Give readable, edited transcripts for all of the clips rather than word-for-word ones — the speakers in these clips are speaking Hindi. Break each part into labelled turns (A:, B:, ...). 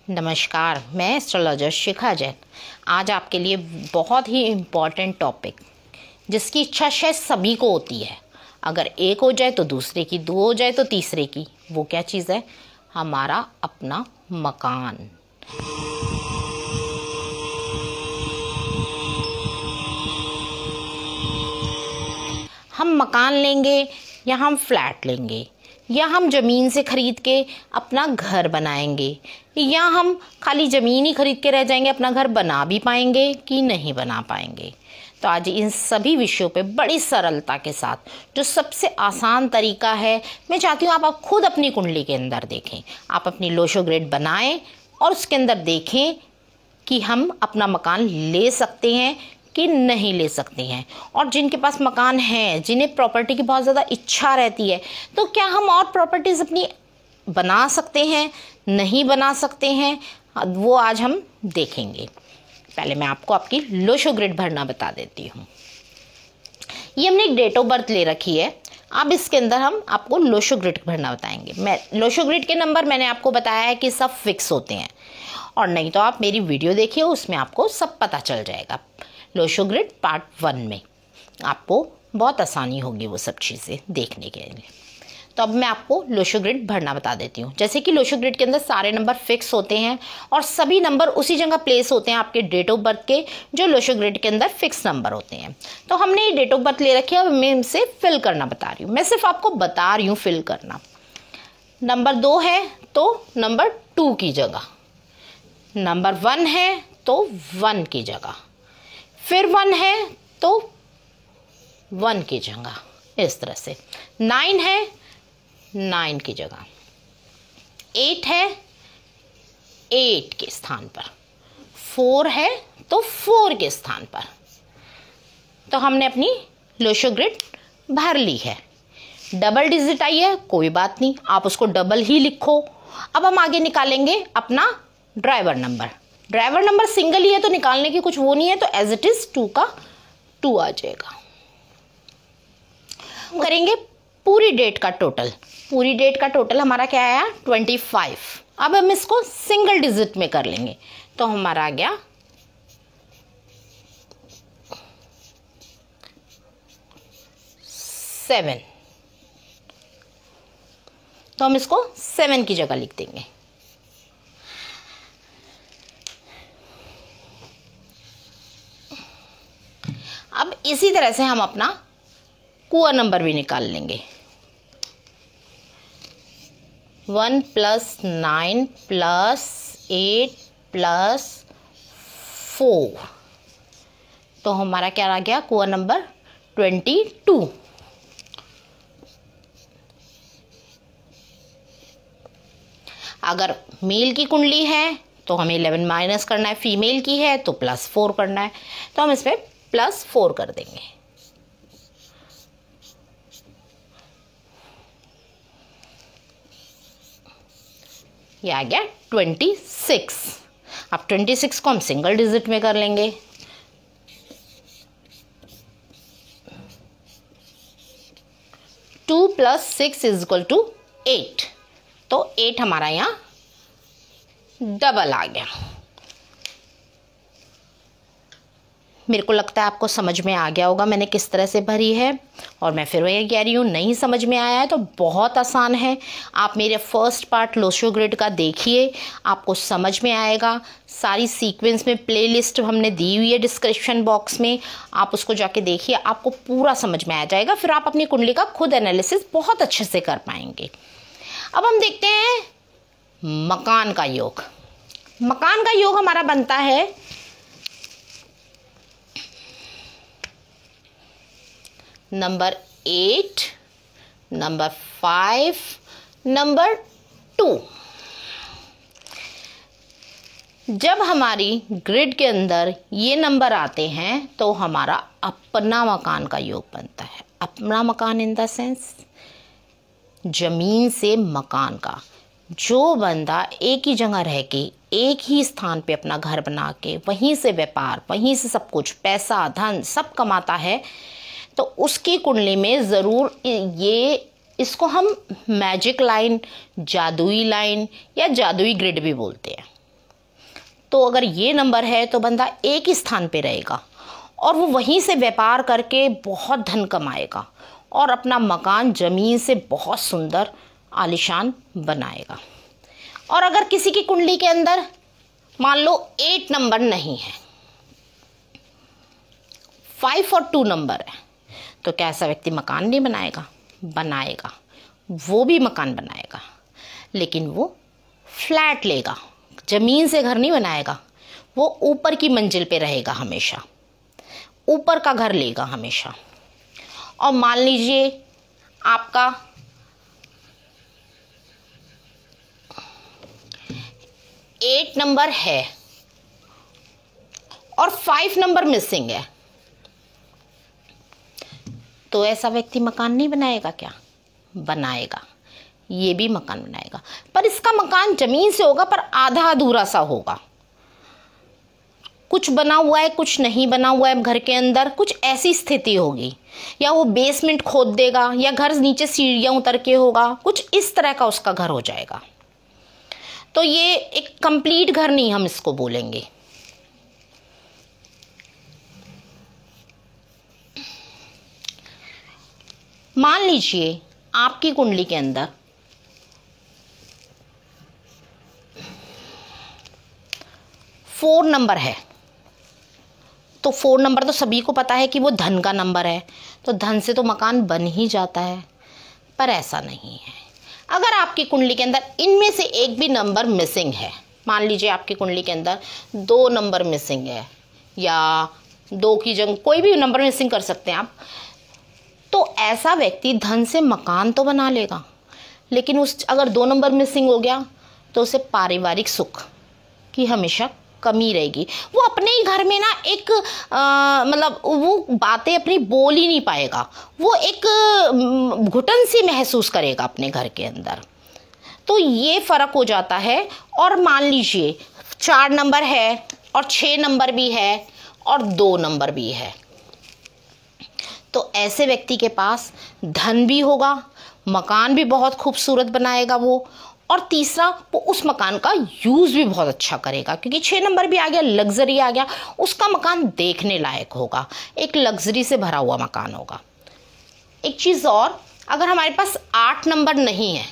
A: नमस्कार, मैं एस्ट्रोलॉजर शिखा जैन। आज आपके लिए बहुत ही इम्पॉर्टेंट टॉपिक, जिसकी इच्छा शायद सभी को होती है। अगर एक हो जाए तो दूसरे की, दो हो जाए तो तीसरे की। वो क्या चीज़ है? हमारा अपना मकान। हम मकान लेंगे या हम फ्लैट लेंगे, या हम ज़मीन से खरीद के अपना घर बनाएंगे, या हम खाली ज़मीन ही खरीद के रह जाएंगे, अपना घर बना भी पाएंगे कि नहीं बना पाएंगे। तो आज इन सभी विषयों पे बड़ी सरलता के साथ, जो सबसे आसान तरीका है, मैं चाहती हूँ आप खुद अपनी कुंडली के अंदर देखें। आप अपनी लोशो ग्रिड बनाएं और उसके अंदर देखें कि हम अपना मकान ले सकते हैं कि नहीं ले सकते हैं। और जिनके पास मकान है, जिन्हें प्रॉपर्टी की बहुत ज़्यादा इच्छा रहती है, तो क्या हम और प्रॉपर्टीज़ अपनी बना सकते हैं, नहीं बना सकते हैं, वो आज हम देखेंगे। पहले मैं आपको आपकी लोशो ग्रिड भरना बता देती हूँ। ये हमने एक डेट ऑफ बर्थ ले रखी है। अब इसके अंदर हम आपको लोशो ग्रिड भरना बताएंगे। मैं लोशो ग्रिड के नंबर मैंने आपको बताया है कि सब फिक्स होते हैं, और नहीं तो आप मेरी वीडियो देखिए, उसमें आपको सब पता चल जाएगा। लोशो ग्रिड पार्ट 1 में आपको बहुत आसानी होगी वो सब चीज़ें देखने के लिए। तो अब मैं आपको लोशो ग्रिड भरना बता देती हूँ। जैसे कि लोशो ग्रिड के अंदर सारे नंबर फिक्स होते हैं और सभी नंबर उसी जगह प्लेस होते हैं आपके डेट ऑफ बर्थ के, जो लोशो ग्रिड के अंदर फिक्स नंबर होते हैं। तो हमने ये डेट ऑफ बर्थ ले रखी है, अब मैं इनसे फिल करना बता रही हूँ। मैं सिर्फ आपको बता रही हूँ फिल करना। नंबर 2 है तो नंबर 2 की जगह, नंबर 1 है तो 1 की जगह, फिर 1 है तो 1 की जगह, इस तरह से। 9 है 9 की जगह, 8 है 8 के स्थान पर, 4 है तो 4 के स्थान पर। तो हमने अपनी लोशो ग्रिड भर ली है। डबल डिजिट आई है, कोई बात नहीं, आप उसको डबल ही लिखो। अब हम आगे निकालेंगे अपना driver number. Driver number single ही है तो निकालने की कुछ वो नहीं है, तो एज इट इज 2 का 2 आ जाएगा। करेंगे पूरी डेट का टोटल। पूरी डेट का टोटल हमारा क्या आया? 25। अब हम इसको सिंगल डिजिट में कर लेंगे, तो हमारा आ गया 7। तो हम इसको 7 की जगह लिख देंगे। अब इसी तरह से हम अपना कुआ नंबर भी निकाल लेंगे। 1 + 9 + 8 + 4, तो हमारा क्या आ गया? कुआ नंबर 22। अगर मेल की कुंडली है तो हमें 11 माइनस करना है, फीमेल की है तो +4 करना है, तो हम इसमें +4 कर देंगे। ये आ गया 26। अब 26 को हम सिंगल डिजिट में कर लेंगे। टू + 6 = 8, तो 8 हमारा यहाँ डबल आ गया। मेरे को लगता है आपको समझ में आ गया होगा मैंने किस तरह से भरी है। और मैं फिर वही कह रही हूँ, नहीं समझ में आया है तो बहुत आसान है। आप मेरे फर्स्ट पार्ट लोशो ग्रिड का देखिए, आपको समझ में आएगा। सारी सीक्वेंस में प्लेलिस्ट हमने दी हुई है डिस्क्रिप्शन बॉक्स में, आप उसको जाके देखिए, आपको पूरा समझ में आ जाएगा। फिर आप अपनी कुंडली का खुद एनालिसिस बहुत अच्छे से कर पाएंगे। अब हम देखते हैं मकान का योग। मकान का योग हमारा बनता है नंबर 8, नंबर 5, नंबर 2। जब हमारी ग्रिड के अंदर ये नंबर आते हैं तो हमारा अपना मकान का योग बनता है। अपना मकान इन द सेंस जमीन से मकान का। जो बंदा एक ही जगह रह के, एक ही स्थान पे अपना घर बना के, वहीं से व्यापार, वहीं से सब कुछ, पैसा धन सब कमाता है, तो उसकी कुंडली में ज़रूर इसको हम मैजिक लाइन, जादुई लाइन या जादुई ग्रिड भी बोलते हैं। तो अगर ये नंबर है तो बंदा एक ही स्थान पे रहेगा और वो वहीं से व्यापार करके बहुत धन कमाएगा और अपना मकान ज़मीन से बहुत सुंदर आलीशान बनाएगा। और अगर किसी की कुंडली के अंदर मान लो 8 नंबर नहीं है, 5 और 2 नंबर है, तो क्या ऐसा व्यक्ति मकान नहीं बनाएगा? बनाएगा, वो भी मकान बनाएगा, लेकिन वो फ्लैट लेगा, ज़मीन से घर नहीं बनाएगा। वो ऊपर की मंजिल पे रहेगा, हमेशा ऊपर का घर लेगा हमेशा। और मान लीजिए आपका 8 नंबर है और 5 नंबर मिसिंग है, तो ऐसा व्यक्ति मकान नहीं बनाएगा क्या? बनाएगा, ये भी मकान बनाएगा, पर इसका मकान जमीन से होगा, पर आधा अधूरा सा होगा। कुछ बना हुआ है, कुछ नहीं बना हुआ है घर के अंदर, कुछ ऐसी स्थिति होगी। या वो बेसमेंट खोद देगा, या घर नीचे सीढ़ियाँ उतर के होगा, कुछ इस तरह का उसका घर हो जाएगा। तो ये एक कंप्लीट घर नहीं हम इसको बोलेंगे। मान लीजिए आपकी कुंडली के अंदर 4 नंबर है, तो 4 नंबर तो सभी को पता है कि वो धन का नंबर है, तो धन से तो मकान बन ही जाता है। पर ऐसा नहीं है। अगर आपकी कुंडली के अंदर इनमें से एक भी नंबर मिसिंग है, मान लीजिए आपकी कुंडली के अंदर 2 नंबर मिसिंग है, या 2 की जगह कोई भी नंबर मिसिंग कर सकते हैं आप, तो ऐसा व्यक्ति धन से मकान तो बना लेगा, लेकिन उस अगर 2 नंबर मिसिंग हो गया तो उसे पारिवारिक सुख की हमेशा कमी रहेगी। वो अपने ही घर में ना एक मतलब वो बातें अपनी बोल ही नहीं पाएगा, वो एक घुटन सी महसूस करेगा अपने घर के अंदर। तो ये फ़र्क हो जाता है। और मान लीजिए 4 नंबर है और 6 नंबर भी है और 2 नंबर भी है, तो ऐसे व्यक्ति के पास धन भी होगा, मकान भी बहुत खूबसूरत बनाएगा वो, और तीसरा वो उस मकान का यूज़ भी बहुत अच्छा करेगा, क्योंकि 6 नंबर भी आ गया, लग्जरी आ गया, उसका मकान देखने लायक होगा, एक लग्जरी से भरा हुआ मकान होगा। एक चीज़ और, अगर हमारे पास 8 नंबर नहीं है,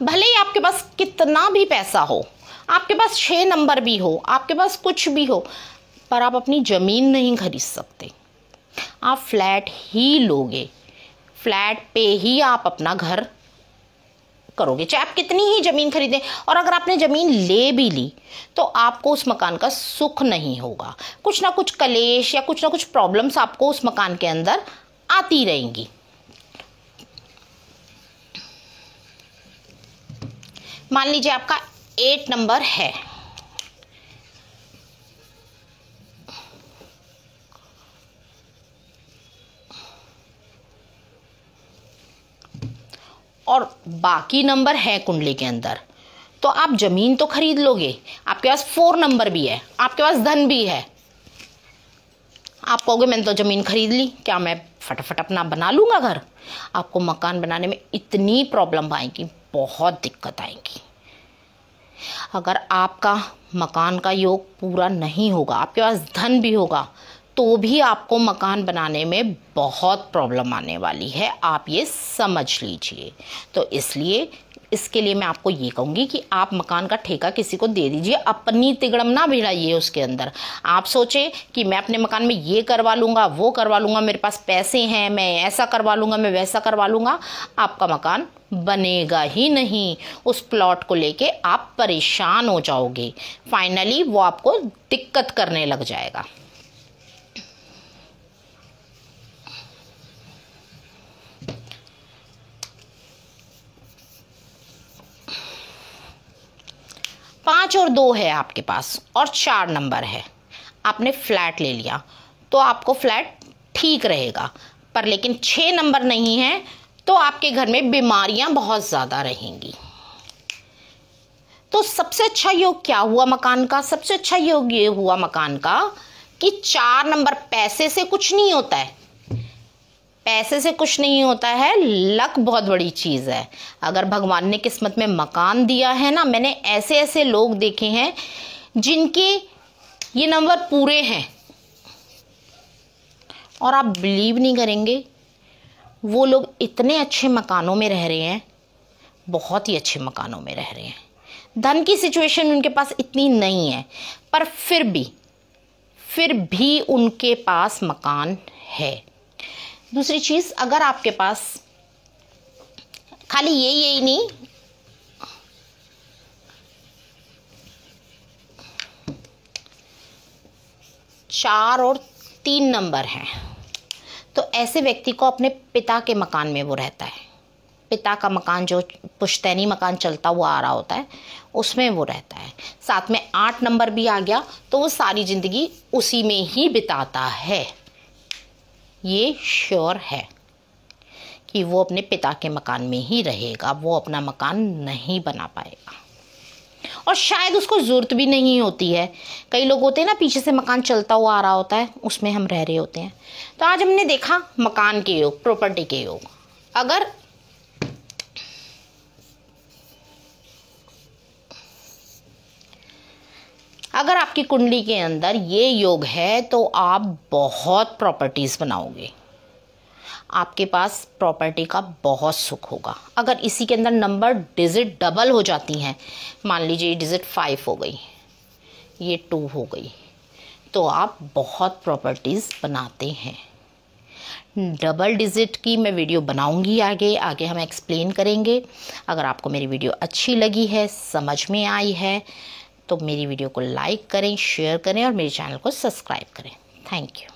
A: भले ही आपके पास कितना भी पैसा हो, आपके पास 6 नंबर भी हो, आपके पास कुछ भी हो, पर आप अपनी ज़मीन नहीं खरीद सकते। आप फ्लैट ही लोगे, फ्लैट पे ही आप अपना घर करोगे, चाहे आप कितनी ही ज़मीन खरीदें। और अगर आपने ज़मीन ले भी ली तो आपको उस मकान का सुख नहीं होगा, कुछ ना कुछ कलेश या कुछ ना कुछ प्रॉब्लम्स आपको उस मकान के अंदर आती रहेंगी। मान लीजिए आपका 8 नंबर है, और बाकी नंबर है कुंडली के अंदर, तो आप ज़मीन तो खरीद लोगे। आपके पास 4 नंबर भी है, आपके पास धन भी है, आप कहोगे मैंने तो ज़मीन खरीद ली, क्या मैं फटाफट अपना बना लूँगा घर? आपको मकान बनाने में इतनी प्रॉब्लम आएगी, बहुत दिक्कत आएगी। अगर आपका मकान का योग पूरा नहीं होगा, आपके पास धन भी होगा, तो भी आपको मकान बनाने में बहुत प्रॉब्लम आने वाली है, आप ये समझ लीजिए। तो इसलिए इसके लिए मैं आपको ये कहूँगी कि आप मकान का ठेका किसी को दे दीजिए, अपनी तिगड़म ना भिड़ाइए उसके अंदर। आप सोचें कि मैं अपने मकान में ये करवा लूँगा, वो करवा लूँगा, मेरे पास पैसे हैं, मैं ऐसा करवा लूँगा, मैं वैसा करवा लूँगा, आपका मकान बनेगा ही नहीं। उस प्लॉट को लेके आप परेशान हो जाओगे, फाइनली वो आपको दिक्कत करने लग जाएगा। पाँच और 2 है आपके पास और 4 नंबर है, आपने फ्लैट ले लिया तो आपको फ्लैट ठीक रहेगा, पर लेकिन 6 नंबर नहीं है तो आपके घर में बीमारियां बहुत ज़्यादा रहेंगी। तो सबसे अच्छा योग क्या हुआ मकान का? सबसे अच्छा योग ये हुआ मकान का कि 4 नंबर पैसे से कुछ नहीं होता है, पैसे से कुछ नहीं होता है, लक बहुत बड़ी चीज़ है। अगर भगवान ने किस्मत में मकान दिया है ना, मैंने ऐसे ऐसे लोग देखे हैं जिनके ये नंबर पूरे हैं, और आप बिलीव नहीं करेंगे, वो लोग इतने अच्छे मकानों में रह रहे हैं, बहुत ही अच्छे मकानों में रह रहे हैं। धन की सिचुएशन उनके पास इतनी नहीं है, पर फिर भी उनके पास मकान है। दूसरी चीज़, अगर आपके पास खाली यही नहीं, 4 और 3 नंबर हैं, तो ऐसे व्यक्ति को अपने पिता के मकान में वो रहता है। पिता का मकान जो पुश्तैनी मकान चलता हुआ आ रहा होता है, उसमें वो रहता है। साथ में 8 नंबर भी आ गया तो वो सारी ज़िंदगी उसी में ही बिताता है। ये श्योर है कि वो अपने पिता के मकान में ही रहेगा, वो अपना मकान नहीं बना पाएगा, और शायद उसको ज़रूरत भी नहीं होती है। कई लोग होते हैं ना, पीछे से मकान चलता हुआ आ रहा होता है, उसमें हम रह रहे होते हैं। तो आज हमने देखा मकान के योग, प्रॉपर्टी के योग। अगर आपकी कुंडली के अंदर ये योग है तो आप बहुत प्रॉपर्टीज़ बनाओगे, आपके पास प्रॉपर्टी का बहुत सुख होगा। अगर इसी के अंदर नंबर डिजिट डबल हो जाती हैं, मान लीजिए डिजिट 5 हो गई, ये 2 हो गई, तो आप बहुत प्रॉपर्टीज़ बनाते हैं। डबल डिजिट की मैं वीडियो बनाऊंगी आगे हम एक्सप्लेन करेंगे। अगर आपको मेरी वीडियो अच्छी लगी है, समझ में आई है, तो मेरी वीडियो को लाइक करें, शेयर करें और मेरे चैनल को सब्सक्राइब करें। Thank you.